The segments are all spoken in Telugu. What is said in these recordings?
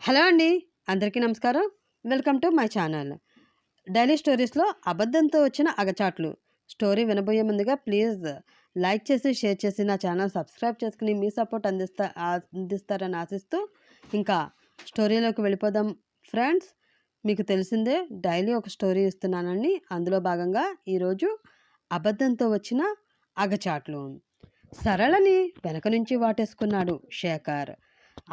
హలో అండి, అందరికీ నమస్కారం. Welcome to my channel. Daily స్టోరీస్లో అబద్ధంతో వచ్చిన అగచాట్లు స్టోరీ వినబోయే ముందుగా ప్లీజ్ లైక్ చేసి షేర్ చేసి నా ఛానల్ సబ్స్క్రైబ్ చేసుకుని మీ సపోర్ట్ అందిస్తారని ఆశిస్తూ ఇంకా స్టోరీలోకి వెళ్ళిపోదాం. ఫ్రెండ్స్, మీకు తెలిసిందే డైలీ ఒక స్టోరీ ఇస్తున్నానండి. అందులో భాగంగా ఈరోజు అబద్ధంతో వచ్చిన అగచాట్లు. సరళని వెనక నుంచి వాటేసుకున్నాడు శేఖర్.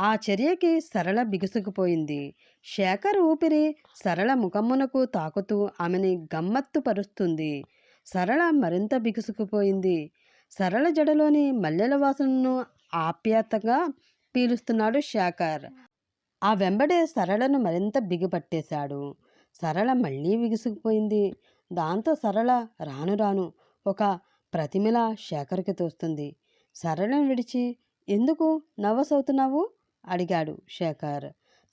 ఆ చర్యకి సరళ బిగుసుకుపోయింది. శేఖర్ ఊపిరి సరళ ముఖమ్మునకు తాకుతూ ఆమెని గమ్మత్తు పరుస్తుంది. సరళ మరింత బిగుసుకుపోయింది. సరళ జడలోని మల్లెల వాసనను ఆప్యాయతగా పీలుస్తున్నాడు శేఖర్. ఆ వెంబడే సరళను మరింత బిగిపట్టేశాడు. సరళ మళ్ళీ బిగుసుకుపోయింది. దాంతో సరళ రాను రాను ఒక ప్రతిమలా శేఖర్కి తోస్తుంది. సరళను విడిచి ఎందుకు నర్వస్ అవుతున్నావు అడిగాడు శేఖర్.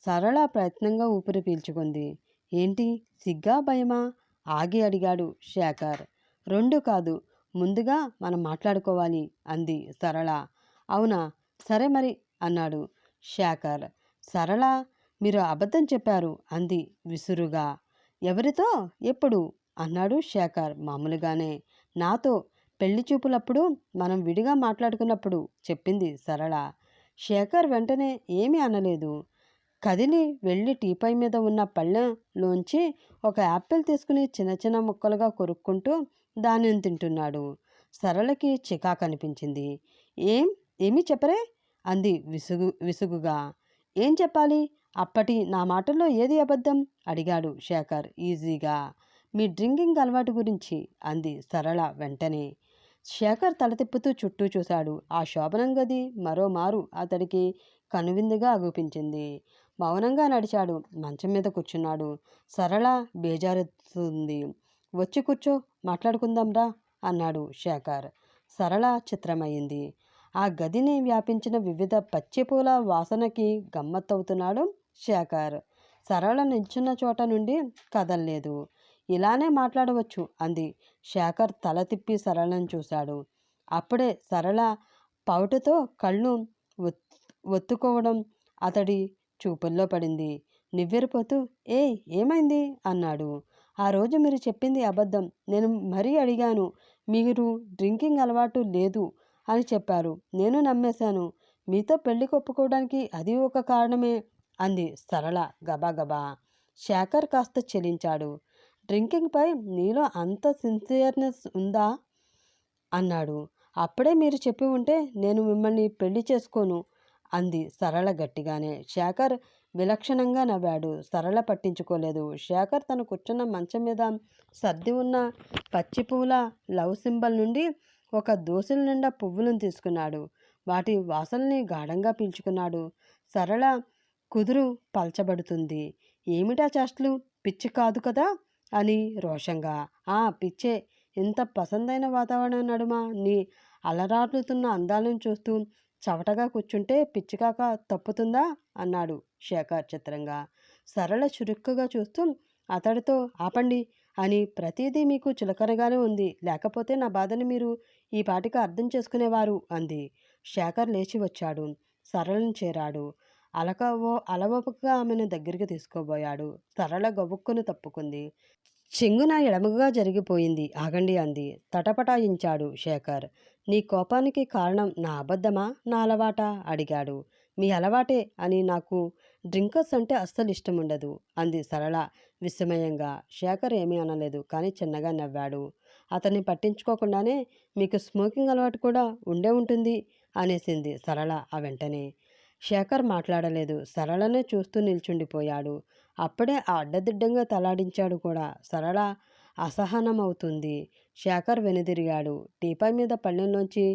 సరళ ప్రయత్నంగా ఊపిరి పీల్చుకుంది. ఏంటి, సిగ్గా భయమా ఆగి అడిగాడు శేఖర్. రెండు కాదు, ముందుగా మనం మాట్లాడుకోవాలి అంది సరళ. అవునా, సరే మరి అన్నాడు శేఖర్. సరళ, మీరు అబద్ధం చెప్పారు అంది విసురుగా. ఎవరితో, ఎప్పుడు అన్నాడు శేఖర్ మామూలుగానే. నాతో పెళ్లి చూపులప్పుడు మనం విడిగా మాట్లాడుకున్నప్పుడు చెప్పింది సరళ. శేఖర్ వెంటనే ఏమీ అనలేదు. కదిలి వెళ్ళి టీపై మీద ఉన్న పళ్ళెంలోంచి ఒక యాపిల్ తీసుకుని చిన్న చిన్న ముక్కలుగా కొరుక్కుంటూ దానిని తింటున్నాడు. సరళకి చికాకనిపించింది. ఏమీ చెప్పరే అంది విసుగుగా. ఏం చెప్పాలి, అప్పటి నా మాటల్లో ఏది అబద్ధం అడిగాడు శేఖర్ ఈజీగా. మీ డ్రింకింగ్ అలవాటు గురించి అంది సరళ వెంటనే. శేఖర్ తల తిప్పుతూ చుట్టూ చూశాడు. ఆ శోభనం గది మరోమారు అతడికి కనువిందుగా అగుపించింది. మౌనంగా నడిచాడు. మంచం మీద కూర్చున్నాడు. సరళ బేజారుతుంది. వచ్చి కూర్చో, మాట్లాడుకుందాంరా అన్నాడు శేఖర్. సరళ చిత్రమయ్యింది. ఆ గదిని వ్యాపించిన వివిధ పచ్చిపూల వాసనకి గమ్మత్తవుతున్నాడు శేఖర్. సరళ నిల్చున్న చోట నుండి కదల్లేదు. ఇలానే మాట్లాడవచ్చు అంది. శేఖర్ తల తిప్పి సరళను చూశాడు. అప్పుడే సరళ పౌటుతో కళ్ళు ఒత్తుకోవడం అతడి చూపుల్లో పడింది. నివ్వెరపోతూ ఏమైంది అన్నాడు. ఆ రోజు మీరు చెప్పింది అబద్ధం. నేను మరీ అడిగాను. మీరు డ్రింకింగ్ అలవాటు లేదు అని చెప్పారు. నేను నమ్మేశాను. మీతో పెళ్లికి ఒప్పుకోవడానికి అది ఒక కారణమే అంది సరళ గబాగబా. శేఖర్ కాస్త చెలించాడు. డ్రింకింగ్పై నీలో అంత సిన్సియర్నెస్ ఉందా అన్నాడు. అప్పుడే మీరు చెప్పి ఉంటే నేను మిమ్మల్ని పెళ్లి చేసుకోను అంది సరళ గట్టిగానే. శేఖర్ విలక్షణంగా నవ్వాడు. సరళ పట్టించుకోలేదు. శేఖర్ తను కూర్చున్న మంచం మీద సర్ది ఉన్న పచ్చిపువ్వుల లవ్ సింబల్ నుండి ఒక దోసెల నిండా పువ్వులను తీసుకున్నాడు. వాటి వాసనని గాఢంగా పీల్చుకున్నాడు. సరళ కుదురు పల్చబడుతుంది. ఏమిటా చేష్టలు, పిచ్చి కాదు కదా అని రోషంగా. పిచ్చే. ఇంత పసందైన వాతావరణం నడుమ నీ అలరారుతున్న అందాలను చూస్తూ చవటగా కూర్చుంటే పిచ్చికాక తప్పుతుందా అన్నాడు శేఖర్ చిత్రంగా. సరళ చురుక్కుగా చూస్తూ అతడితో ఆపండి అని ప్రతిదీ మీకు చులకనగానే ఉంది. లేకపోతే నా బాధని మీరు ఈ పాటికి అర్థం చేసుకునేవారు అంది. శేఖర్ లేచి వచ్చాడు. సరళను చేరాడు. అలవోపగా ఆమెను దగ్గరికి తీసుకోబోయాడు. సరళ గబుక్కును తప్పుకుంది. చెంగున ఎడమగా జరిగిపోయింది. ఆగండి అంది. తటపటాయించాడు శేఖర్. నీ కోపానికి కారణం నా అబద్ధమా, నా అలవాటా అడిగాడు. మీ అలవాటే అని. నాకు డ్రింకర్స్ అంటే అస్సలు ఇష్టం ఉండదు అంది సరళ విస్మయంగా. శేఖర్ ఏమీ అనలేదు, కానీ చిన్నగా నవ్వాడు. అతన్ని పట్టించుకోకుండానే మీకు స్మోకింగ్ అలవాటు కూడా ఉండే ఉంటుంది అనేసింది సరళ ఆ వెంటనే. శేఖర్ మాట్లాడలేదు. సరళనే చూస్తూ నిల్చుండిపోయాడు. అప్పుడే అడ్డదిడ్డంగా తలాడించాడు కూడా. సరళ అసహనమవుతుంది. శేఖర్ వెనుదిరిగాడు. టీపై మీద పళ్ళెంలోంచి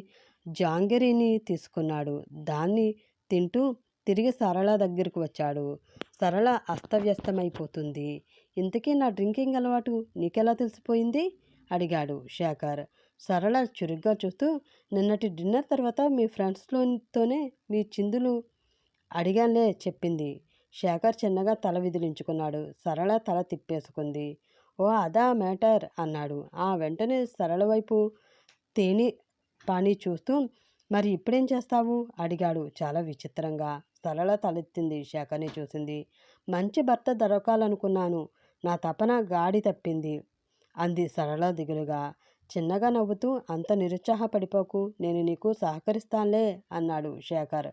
జాంగిరీని తీసుకున్నాడు. దాన్ని తింటూ తిరిగి సరళ దగ్గరికి వచ్చాడు. సరళ అస్తవ్యస్తమైపోతుంది. ఇంతకీ నా డ్రింకింగ్ అలవాటు నీకెలా తెలిసిపోయింది అడిగాడు శేఖర్. సరళ చురుగ్గా చూస్తూ నిన్నటి డిన్నర్ తర్వాత మీ ఫ్రెండ్స్తోనే మీ చిందులు అడిగానే చెప్పింది. శేఖర్ చిన్నగా తల విదిలించుకున్నాడు. సరళ తల తిప్పేసుకుంది. ఓ అదా మ్యాటర్ అన్నాడు. వెంటనే సరళ వైపు తేని పాని చూస్తూ మరి ఇప్పుడేం చేస్తావు అడిగాడు చాలా విచిత్రంగా. సరళ తలెత్తింది. శేఖర్ని చూసింది. మంచి భర్త దొరకాలనుకున్నాను. నా తపన గాడి తప్పింది అంది సరళ దిగులుగా. చిన్నగా నవ్వుతూ అంత నిరుత్సాహపడిపోకు, నేను నీకు సహకరిస్తానులే అన్నాడు శేఖర్.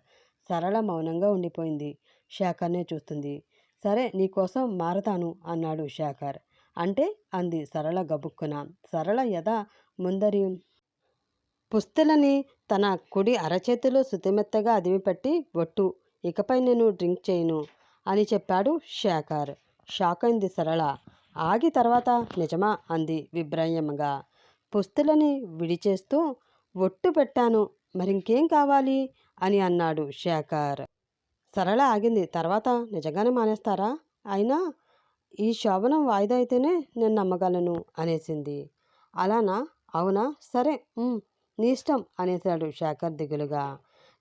సరళ మౌనంగా ఉండిపోయింది. శేఖర్నే చూస్తుంది. సరే నీకోసం మారతాను అన్నాడు శేఖర్. అంటే అంది సరళ గబుక్కున. సరళ యథ ముందరి పుస్తెలని తన కుడి అరచేతిలో శుతిమెత్తగా అదిమిపెట్టి ఒట్టు, ఇకపై నేను డ్రింక్ చేయను అని చెప్పాడు శేఖర్. షాక్ అయింది సరళ. ఆగి తర్వాత నిజమా అంది విభ్రయంగా. పుస్తెలని విడిచేస్తూ ఒట్టు పెట్టాను, మరింకేం కావాలి అని అన్నాడు శేఖర్. సరళ ఆగింది. తర్వాత నిజంగానే మానేస్తారా? అయినా ఈ శోభనం వాయిదా అయితేనే నేను నమ్మగలను అనేసింది. అలానా? అవునా? సరే, నీ ఇష్టం అనేశాడు శేఖర్ దిగులుగా.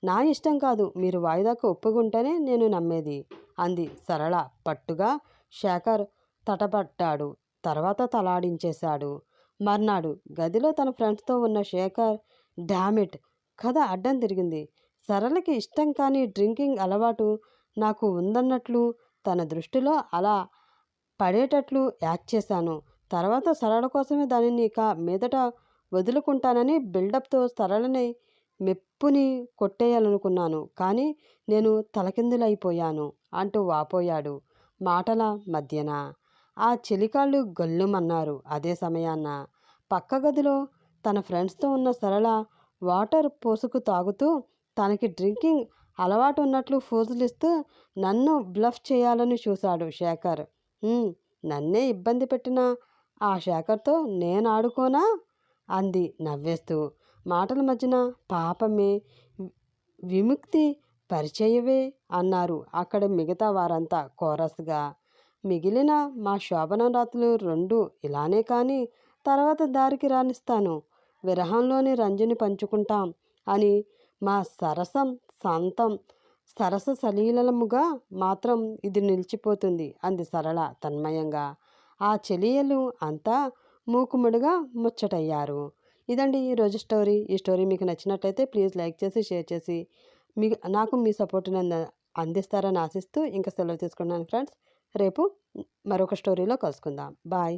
నా ఇష్టం కాదు, మీరు వాయిదాకు ఒప్పుకుంటేనే నేను నమ్మేది అంది సరళ పట్టుగా. శేఖర్ తటపట్టాడు. తర్వాత తలాడించేశాడు. మర్నాడు గదిలో తన ఫ్రెండ్స్తో ఉన్న శేఖర్ డామిట్ కథ అడ్డం తిరిగింది. సరళకి ఇష్టం కాని డ్రింకింగ్ అలవాటు నాకు ఉందన్నట్లు తన దృష్టిలో అలా పడేటట్లు యాక్ట్ చేశాను. తర్వాత సరళ కోసమే దానిని ఇక మీదట వదులుకుంటానని బిల్డప్తో సరళని మెప్పుని కొట్టేయాలనుకున్నాను. కానీ నేను తలకిందులైపోయాను అంటూ వాపోయాడు మాటల మధ్యన. ఆ చెలికాళ్ళు గల్లుమన్నారు. అదే సమయాన్న పక్క గదిలో తన ఫ్రెండ్స్తో ఉన్న సరళ వాటర్ పోసుకు తాగుతూ తనకి డ్రింకింగ్ అలవాటు ఉన్నట్లు ఫోజులిస్తూ నన్ను బ్లఫ్ చేయాలని చూశాడు శేఖర్. నన్నే ఇబ్బంది పెట్టిన ఆ శేఖర్తో నేను ఆడుకోనా అంది నవ్వేస్తూ. మాటల మధ్యన పాపమే, విముక్తి పరిచయవే అన్నారు అక్కడ మిగతా వారంతా కోరస్గా. మిగిలిన మా శోభనం రాత్రులు 2 ఇలానే, కానీ తర్వాత దారికి రానిస్తాను. విరహంలోని రంజుని పంచుకుంటాం అని మా సరసం శాంతం సరస సలీలముగా మాత్రం ఇది నిలిచిపోతుంది అంది సరళ తన్మయంగా. ఆ చెలియలు అంతా మూకుముడిగా ముచ్చటయ్యారు. ఇదండి ఈరోజు స్టోరీ. ఈ స్టోరీ మీకు నచ్చినట్లయితే ప్లీజ్ లైక్ చేసి షేర్ చేసి నాకు మీ సపోర్ట్ని అందిస్తారని ఆశిస్తూ ఇంకా సెలవు తీసుకున్నాను ఫ్రెండ్స్. రేపు మరొక స్టోరీలో కలుసుకుందాం. బాయ్.